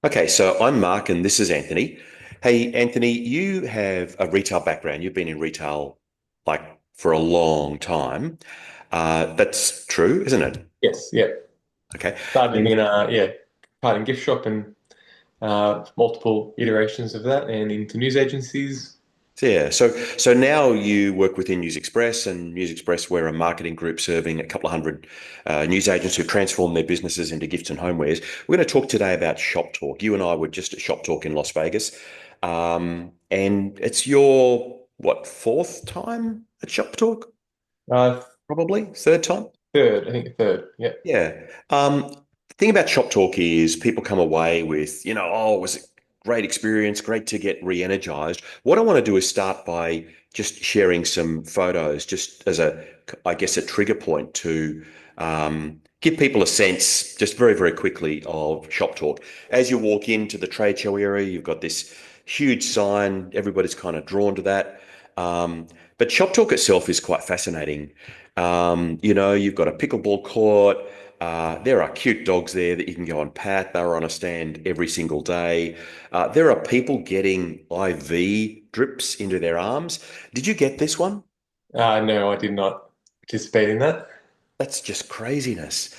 Okay, so I'm Mark and this is Anthony. Hey, Anthony, you have a retail background. You've been in retail like for a long time. That's true, isn't it? Yes, yeah. Okay. Started And in part in gift shop and multiple iterations of that, and into news agencies. yeah, so now you work within News Express, and News Express, we're a marketing group serving a couple of hundred news agents who transform their businesses into gifts and homewares. We're going to talk today about Shop Talk. You and I were just at Shop Talk in Las Vegas, and it's your what, fourth time at Shop Talk? Uh, Probably third time. Third, I think third. Yeah. Yeah. The thing about Shop Talk is people come away with, oh, it was a great experience, great to get re-energized. What I want to do is start by just sharing some photos, just as I guess, a trigger point to give people a sense, just very, very quickly, of Shop Talk. As you walk into the trade show area, you've got this huge sign. Everybody's kind of drawn to that. But Shop Talk itself is quite fascinating. You've got a pickleball court. There are cute dogs there that you can go and pat. They're on a stand every single day. There are people getting IV drips into their arms. Did you get this one? No, I did not participate in that. That's just craziness.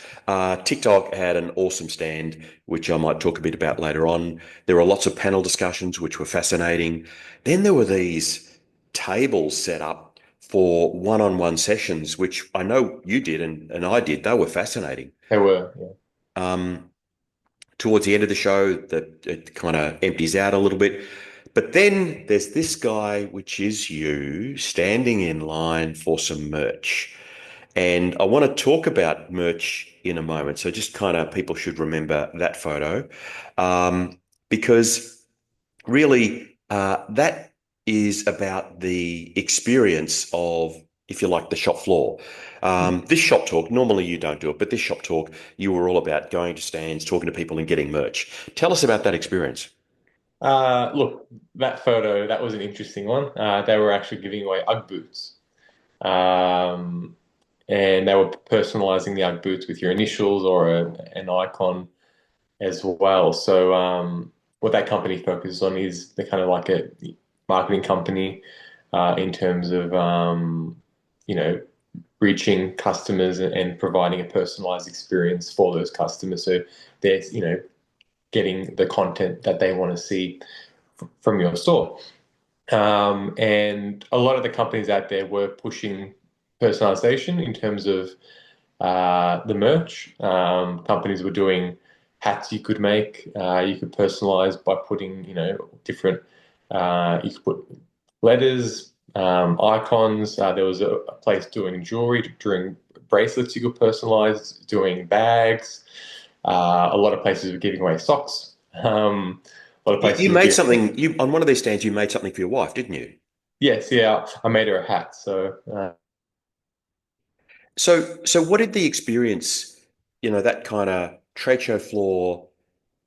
TikTok had an awesome stand, which I might talk a bit about later on. There were lots of panel discussions, which were fascinating. Then there were these tables set up for one-on-one sessions, which I know you did and I did. They were fascinating. They were. Yeah. Um, Towards the end of the show, that it kind of empties out a little bit. But then there's this guy, which is you, standing in line for some merch. And I want to talk about merch in a moment. So just kind of people should remember that photo, because really that is about the experience of, if you like, the shop floor. This shop talk, normally you don't do it, but this shop talk, you were all about going to stands, talking to people and getting merch. Tell us about that experience. Look, that photo, that was an interesting one. They were actually giving away Ugg boots. Um, and they were personalizing the Ugg boots with your initials or an icon as well. So, what that company focuses on is the kind of like a marketing company in terms of you know reaching customers and providing a personalized experience for those customers. So they're getting the content that they want to see from your store. And a lot of the companies out there were pushing personalization in terms of the merch. Companies were doing hats you could make. You could personalize by putting, different. You could put letters, icons. There was a place doing jewelry, doing bracelets you could personalize, doing bags. A lot of places were giving away socks. A lot of You places were made giving. something, you on one of these stands, you made something for your wife, didn't you? Yes, yeah, I made her a hat. So So what did the experience, that kind of trade show floor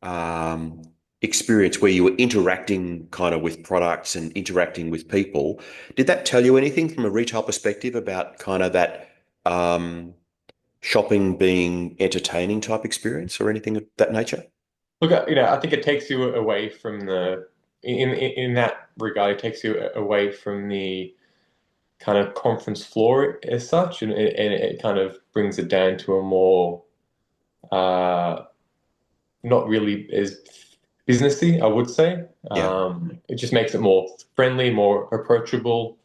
um, experience where you were interacting kind of with products and interacting with people, did that tell you anything from a retail perspective about kind of that shopping being entertaining type experience or anything of that nature? look, I think it takes you away from in that regard, it takes you away from the kind of conference floor as such, and it kind of brings it down to a more uh, not really as businessy, I would say. Yeah. It just makes it more friendly, more approachable.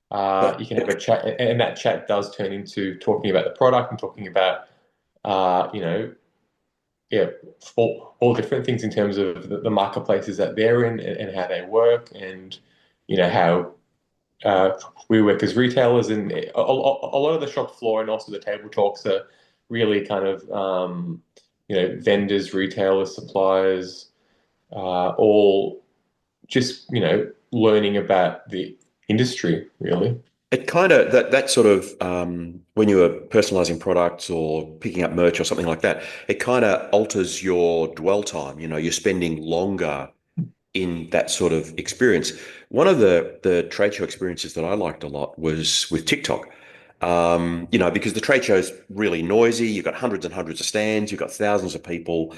But You can have a chat, and that chat does turn into talking about the product and talking about, uh, you know, yeah, all different things in terms of the marketplaces that they're in and how they work, and how we work as retailers, and a lot of the shop floor and also the table talks are really kind of vendors, retailers, suppliers, all just learning about the industry really. it kind of that sort of when you are personalizing products or picking up merch or something like that, it kind of alters your dwell time. You're spending longer in that sort of experience. One of the trade show experiences that I liked a lot was with TikTok. Because the trade show's really noisy. You've got hundreds and hundreds of stands. You've got thousands of people.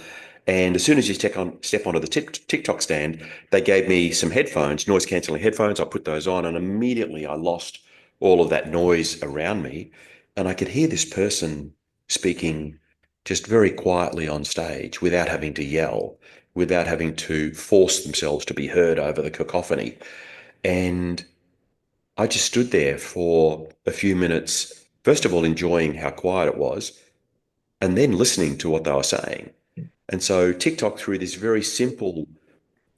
And as soon as you step onto the TikTok stand, they gave me some headphones, noise cancelling headphones. I put those on, and immediately I lost all of that noise around me. And I could hear this person speaking just very quietly on stage without having to yell, without having to force themselves to be heard over the cacophony. And I just stood there for a few minutes, first of all, enjoying how quiet it was, and then listening to what they were saying. And so TikTok, through this very simple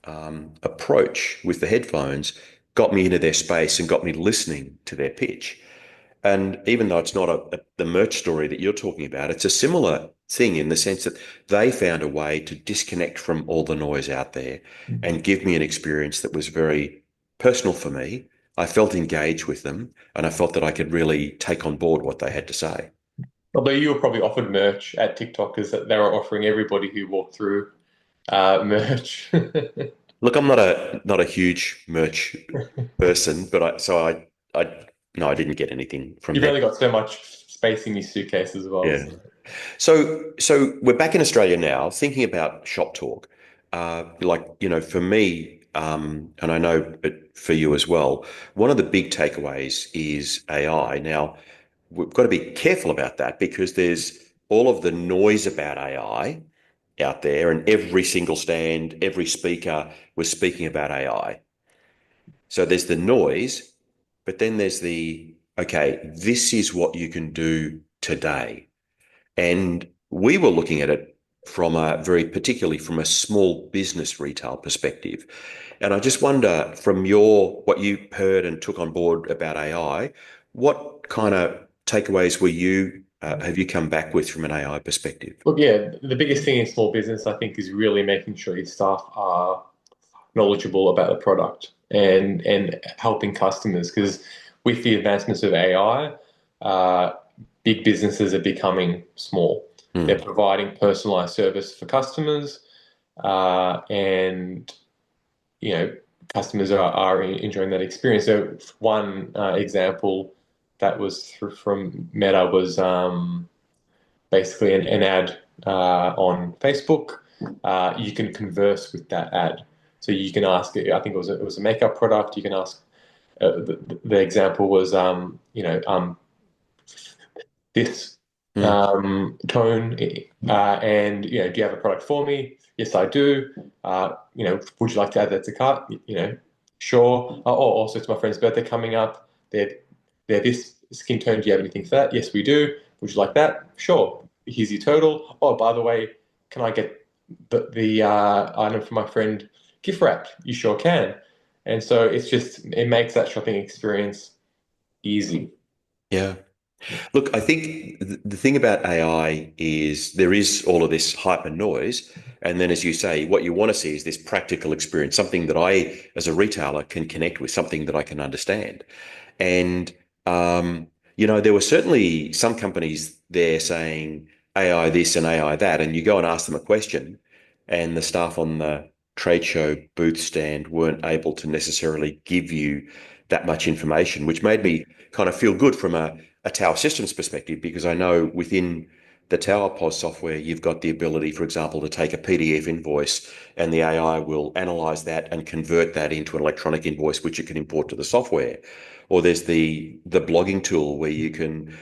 approach with the headphones, got me into their space and got me listening to their pitch. And even though it's not the merch story that you're talking about, it's a similar thing in the sense that they found a way to disconnect from all the noise out there and give me an experience that was very personal for me. I felt engaged with them and I felt that I could really take on board what they had to say. Although you were probably offered merch at TikTok, is that they were offering everybody who walked through merch. Look, I'm not a huge merch person, but I no, I didn't get anything from You've them. only got so much space in your suitcase as well. Yeah. So. So we're back in Australia now, thinking about shop talk. For me, and I know it for you as well, one of the big takeaways is AI. Now, we've got to be careful about that because there's all of the noise about AI out there, and every single stand, every speaker was speaking about AI. So there's the noise, but then there's okay, this is what you can do today. And we were looking at it particularly from a small business retail perspective. And I just wonder from what you heard and took on board about AI, what kind of takeaways have you come back with from an AI perspective? Look, yeah, the biggest thing in small business, I think, is really making sure your staff are knowledgeable about the product and helping customers. Because with the advancements of AI, big businesses are becoming small. They're Hmm. providing personalized service for customers, and you know, customers are enjoying that experience. So one example that was from Meta was basically an ad on Facebook. You can converse with that ad. So you can ask, I think it was a makeup product. You can ask, the example was, this Hmm. tone, and do you have a product for me? Yes, I do. Would you like to add that to cart? Sure. Oh, also it's my friend's birthday coming up. They're this skin tone. Do you have anything for that? Yes, we do. Would you like that? Sure. Here's your total. Oh, by the way, can I get the item for my friend gift wrapped? You sure can. And so it makes that shopping experience easy. Yeah. Look, I think the thing about AI is there is all of this hype and noise. And then, as you say, what you want to see is this practical experience, something that I, as a retailer, can connect with, something that I can understand. And, there were certainly some companies there saying AI this and AI that. And you go and ask them a question, and the staff on the trade show booth stand weren't able to necessarily give you that much information, which made me kind of feel good from a Tower Systems perspective, because I know within the Tower POS software, you've got the ability, for example, to take a PDF invoice and the AI will analyze that and convert that into an electronic invoice, which you can import to the software. Or there's the blogging tool where you can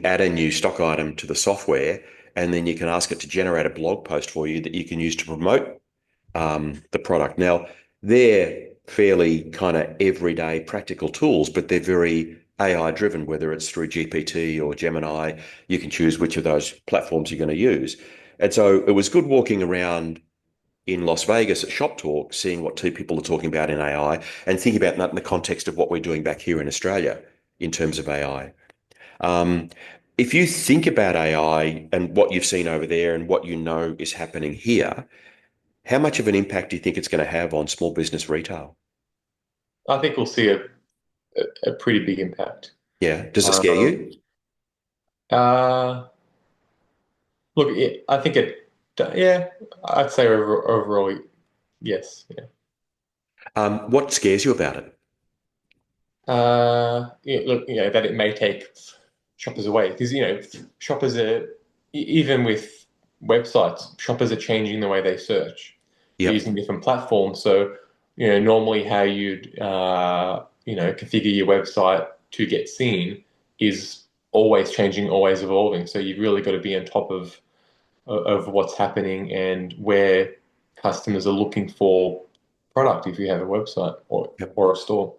add a new stock item to the software and then you can ask it to generate a blog post for you that you can use to promote the product. Now, they're fairly kind of everyday practical tools, but they're very AI driven, whether it's through GPT or Gemini. You can choose which of those platforms you're going to use. And so it was good walking around in Las Vegas at Shop Talk, seeing what two people are talking about in AI and thinking about that in the context of what we're doing back here in Australia in terms of AI. Um, if you think about AI and what you've seen over there and what you know is happening here, how much of an impact do you think it's going to have on small business retail? I think we'll see a pretty big impact. Yeah. Does it scare Um, you? uh, Look, I think yeah, I'd say overall, yes. Yeah. What scares you about it? Yeah, look, that it may take. shoppers away because shoppers are even with websites, shoppers are changing the way they search. They're Yep. using different platforms. So normally how you'd configure your website to get seen is always changing, always evolving. So you've really got to be on top of what's happening and where customers are looking for product if you have a website or Yep. or a store.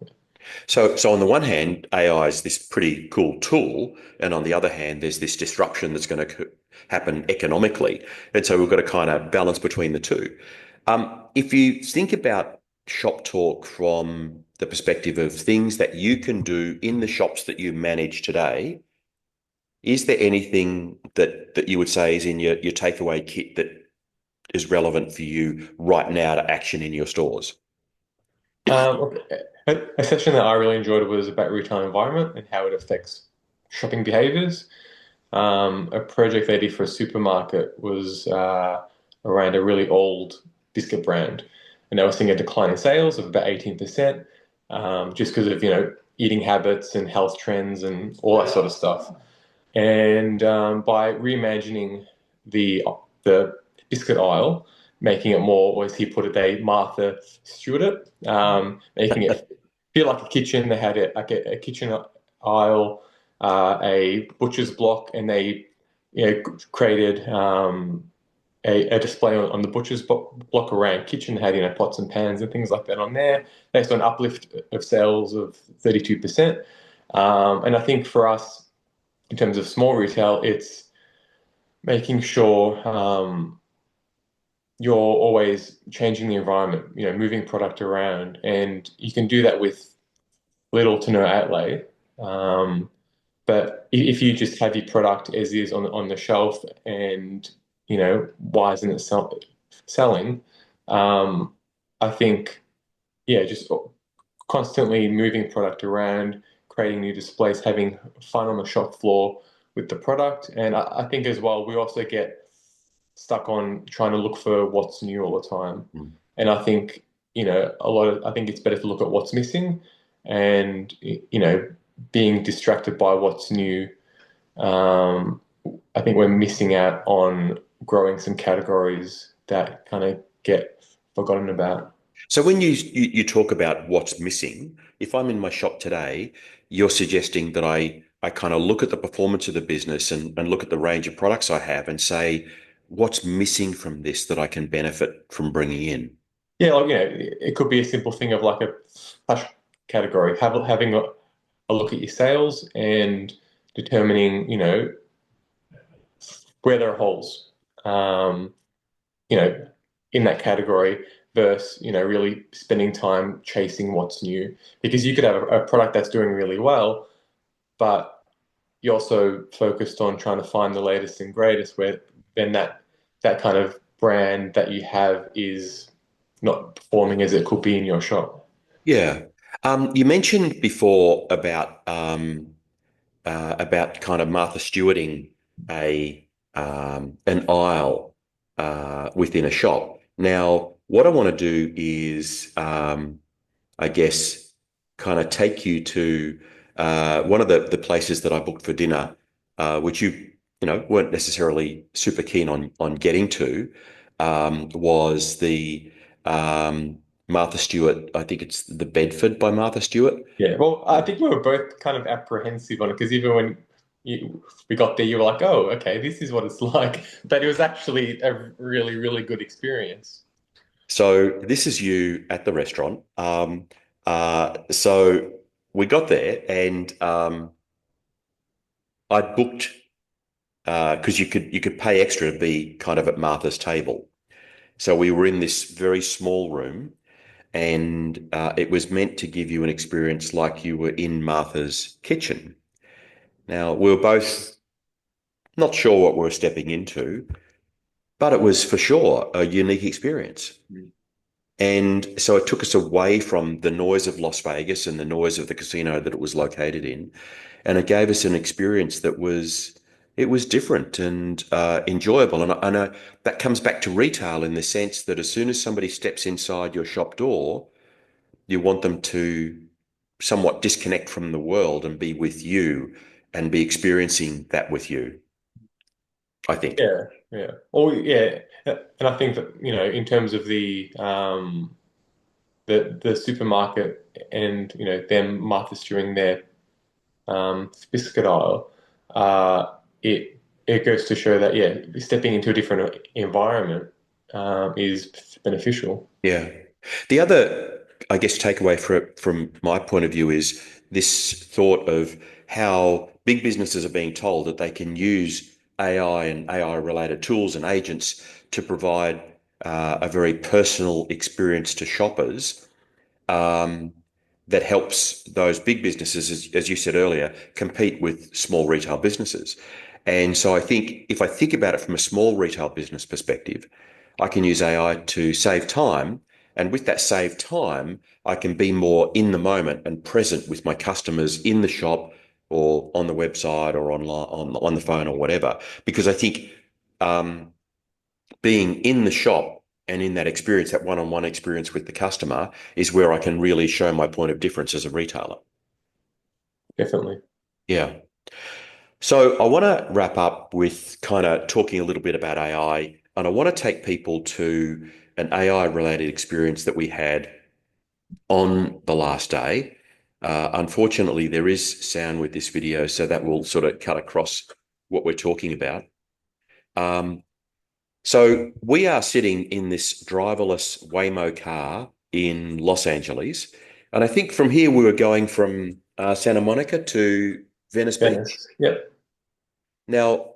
So on the one hand, AI is this pretty cool tool, and on the other hand, there's this disruption that's going to happen economically, and so we've got to kind of balance between the two. If you think about shop talk from the perspective of things that you can do in the shops that you manage today, is there anything that you would say is in your takeaway kit that is relevant for you right now to action in your stores? Okay. A session that I really enjoyed was about retail environment and how it affects shopping behaviors. A project they did for a supermarket was around a really old biscuit brand, and they were seeing a decline in sales of about 18%, just because of eating habits and health trends and all that sort of stuff. And by reimagining the biscuit aisle, making it more, or as he put it, they Martha Stewart it, making it feel like a kitchen. They had a kitchen aisle, a butcher's block, and they created a display on the butcher's block around kitchen. Had pots and pans and things like that on there. They saw an uplift of sales of 32%. And I think for us, in terms of small retail, it's making sure you're always changing the environment, moving product around, and you can do that with little to no outlay. But if you just have your product as is on the shelf and why isn't it selling? Um, I think just constantly moving product around, creating new displays, having fun on the shop floor with the product. And I think as well, we also get stuck on trying to look for what's new all the time. Mm. And I think, I think it's better to look at what's missing and, being distracted by what's new. Um, I think we're missing out on growing some categories that kind of get forgotten about. So when you talk about what's missing, if I'm in my shop today, you're suggesting that I kind of look at the performance of the business and look at the range of products I have and say, what's missing from this that I can benefit from bringing in? Yeah, like, it could be a simple thing of like a flash category, having a look at your sales and determining, where there are holes, um, you know, in that category versus, really spending time chasing what's new. Because you could have a product that's doing really well, but you're also focused on trying to find the latest and greatest, where then that kind of brand that you have is not performing as it could be in your shop. Yeah. You mentioned before about kind of Martha Stewarting a an aisle within a shop. Now, what I want to do is, I guess, kind of take you to one of the places that I booked for dinner, which you weren't necessarily super keen on getting to, was the Martha Stewart. I think it's the Bedford by Martha Stewart. Yeah, well, I think we were both kind of apprehensive on it because even when we got there, you were like, "Oh, okay, this is what it's like." But it was actually a really, really good experience. So this is you at the restaurant. So we got there and I'd booked because you could pay extra to be kind of at Martha's table. So we were in this very small room, and it was meant to give you an experience like you were in Martha's kitchen. Now we were both not sure what we were stepping into, but it was for sure a unique experience. Mm. And so it took us away from the noise of Las Vegas and the noise of the casino that it was located in, and it gave us an experience that was different and enjoyable. And that comes back to retail in the sense that as soon as somebody steps inside your shop door, you want them to somewhat disconnect from the world and be with you and be experiencing that with you, I think. Yeah, yeah. Or yeah, and I think that, in terms of the supermarket and them Martha stewing their biscuit aisle, it goes to show that yeah, stepping into a different environment is beneficial. Yeah. The other, I guess, takeaway from my point of view is this thought of how big businesses are being told that they can use AI and AI related tools and agents to provide a very personal experience to shoppers, um, that helps those big businesses, as you said earlier, compete with small retail businesses. And so I think if I think about it from a small retail business perspective, I can use AI to save time. And with that saved time, I can be more in the moment and present with my customers in the shop or on the website or online, on the phone or whatever. Because I think um, being in the shop and in that experience, that one-on-one experience with the customer, is where I can really show my point of difference as a retailer. Definitely. Yeah. So I want to wrap up with kind of talking a little bit about AI, and I want to take people to an AI related experience that we had on the last day. Unfortunately, there is sound with this video, so that will sort of cut across what we're talking about. Um, So we are sitting in this driverless Waymo car in Los Angeles. And I think from here we were going from Santa Monica to Venice Beach. Venice. Yep. Now,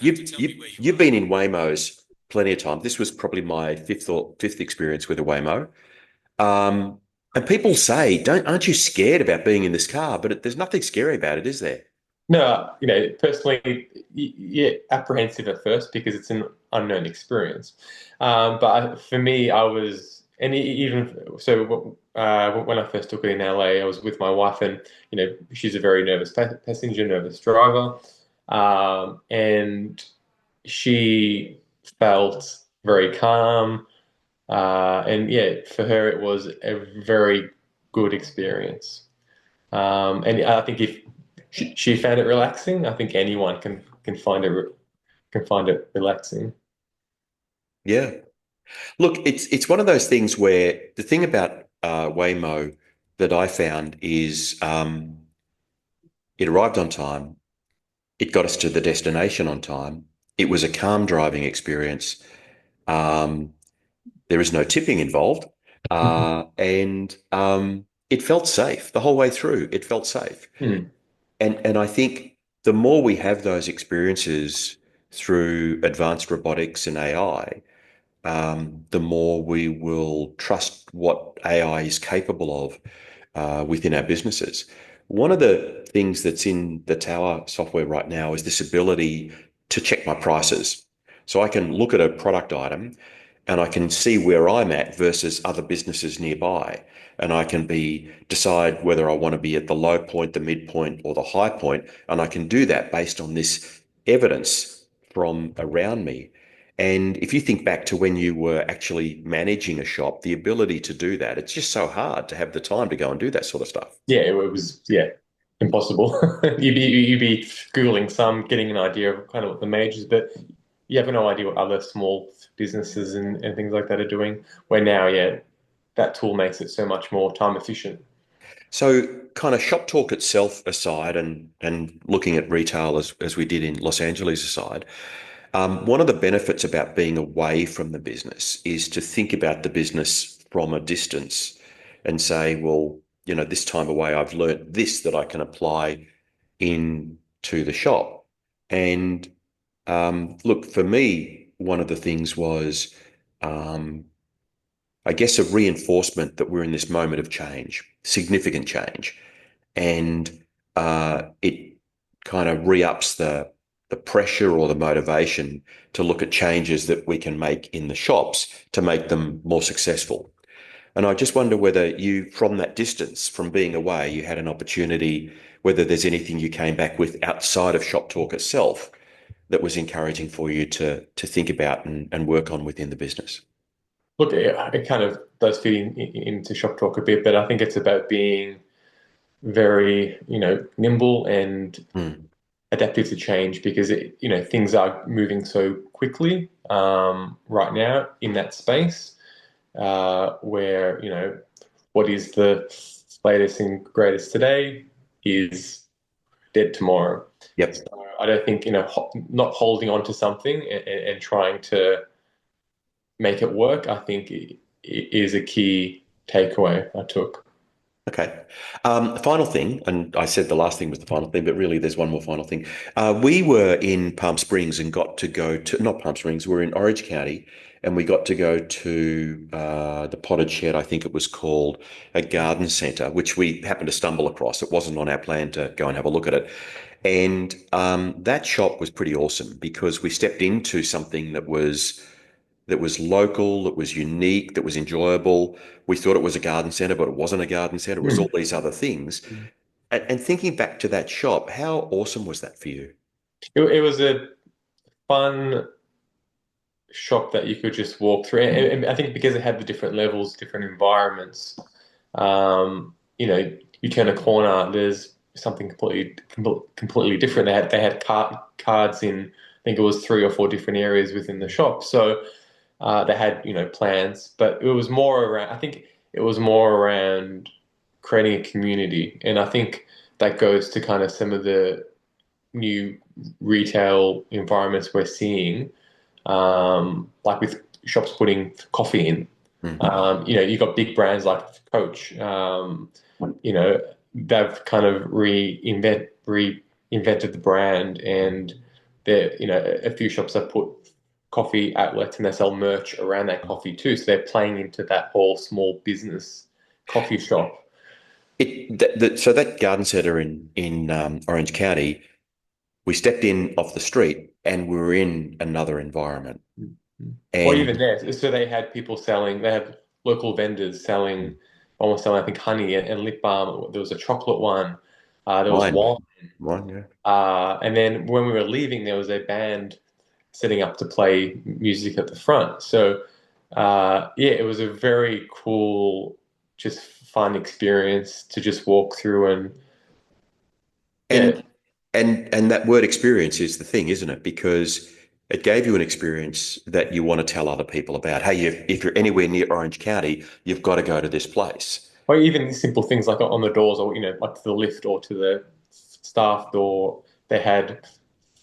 you've been in Waymos plenty of times. This was probably my fifth experience with a Waymo. Um, and people say, "Don't aren't you scared about being in this car?" But there's nothing scary about it, is there? No, personally, yeah, apprehensive at first because it's an unknown experience. For me, I was, and even so, when I first took it in LA, I was with my wife, and she's a very nervous passenger, nervous driver, and she felt very calm, and yeah, for her, it was a very good experience. And I think if she found it relaxing, I think anyone can find it relaxing. Yeah. Look, it's one of those things where the thing about Waymo that I found is it arrived on time. It got us to the destination on time. It was a calm driving experience. Um, there is no tipping involved, and it felt safe the whole way through. It felt safe, Hmm. and I think the more we have those experiences through advanced robotics and AI, the more we will trust what AI is capable of within our businesses. One of the things that's in the Tower software right now is this ability to check my prices. So I can look at a product item and I can see where I'm at versus other businesses nearby. And I can decide whether I want to be at the low point, the midpoint, or the high point. And I can do that based on this evidence from around me. And if you think back to when you were actually managing a shop, the ability to do that, it's just so hard to have the time to go and do that sort of stuff. Yeah, it was impossible. You'd be googling some, getting an idea of kind of what the majors, but you have no idea what other small businesses and things like that are doing. Where now, yeah, that tool makes it so much more time efficient. So, kind of shop talk itself aside, and looking at retail as we did in Los Angeles aside, one of the benefits about being away from the business is to think about the business from a distance and say, well, this time away, I've learnt this that I can apply into the shop. And look, for me, one of the things was, um, I guess, a reinforcement that we're in this moment of change, significant change, and it kind of re-ups the pressure or the motivation to look at changes that we can make in the shops to make them more successful. And I just wonder whether you, from that distance, from being away, you had an opportunity, whether there's anything you came back with outside of Shop Talk itself that was encouraging for you to think about and work on within the business. Look, it kind of does fit into shop talk a bit, but I think it's about being very, nimble and Mm. adaptive to change because things are moving so quickly right now in that space where what is the latest and greatest today is dead tomorrow. So Yep. I don't think not holding on to something and trying to make it work. I think is a key takeaway I took. Okay. Final thing, and I said the last thing was the final thing, but really there's one more final thing. We were in Palm Springs and got to go to, not Palm Springs, we're in Orange County, and we got to go to the Potted Shed, I think it was called, a garden centre, which we happened to stumble across. It wasn't on our plan to go and have a look at it. And that shop was pretty awesome because we stepped into something that was local, that was unique, that was enjoyable. We thought it was a garden centre, but it wasn't a garden centre. It was all Mm. these other things. And thinking back to that shop, how awesome was that for you? It was a fun shop that you could just walk through. And I think because it had the different levels, different environments, you turn a corner, there's something completely different. They had cards in, I think it was three or four different areas within the shop. So they had, plans, but it was more around, I think it was more around creating a community. And I think that goes to kind of some of the new retail environments we're seeing like with shops putting coffee in. Mm. You've got big brands like Coach. You know, they've kind of reinvented the brand, and they're, a few shops have put coffee outlets and they sell merch around that coffee too. So they're playing into that whole small business coffee shop. So that garden centre in Orange County, we stepped in off the street and we were in another environment. Or even And there, so they had people selling. They had local vendors selling, almost selling, I think, honey and lip balm. There was a chocolate one. There was wine, wine. wine, yeah, And then when we were leaving, there was a band setting up to play music at the front. So, yeah, it was a very cool, just fun experience to just walk through and, yeah, and and that word experience is the thing, isn't it? Because it gave you an experience that you want to tell other people about. Hey, if you're anywhere near Orange County, you've got to go to this place. or even simple things like on the doors or, like to the lift or to the staff door, they had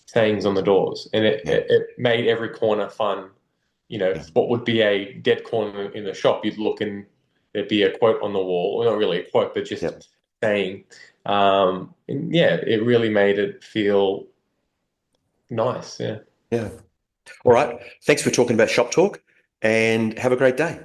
sayings on the doors, and it, Yeah, it, it made every corner fun. yeah, What would be a dead corner in the shop, you'd look and there'd be a quote on the wall. Well, not really a quote, but yeah, just saying. And yeah, it really made it feel nice. Yeah. yeah. All right. Thanks for talking about Shop Talk, and have a great day.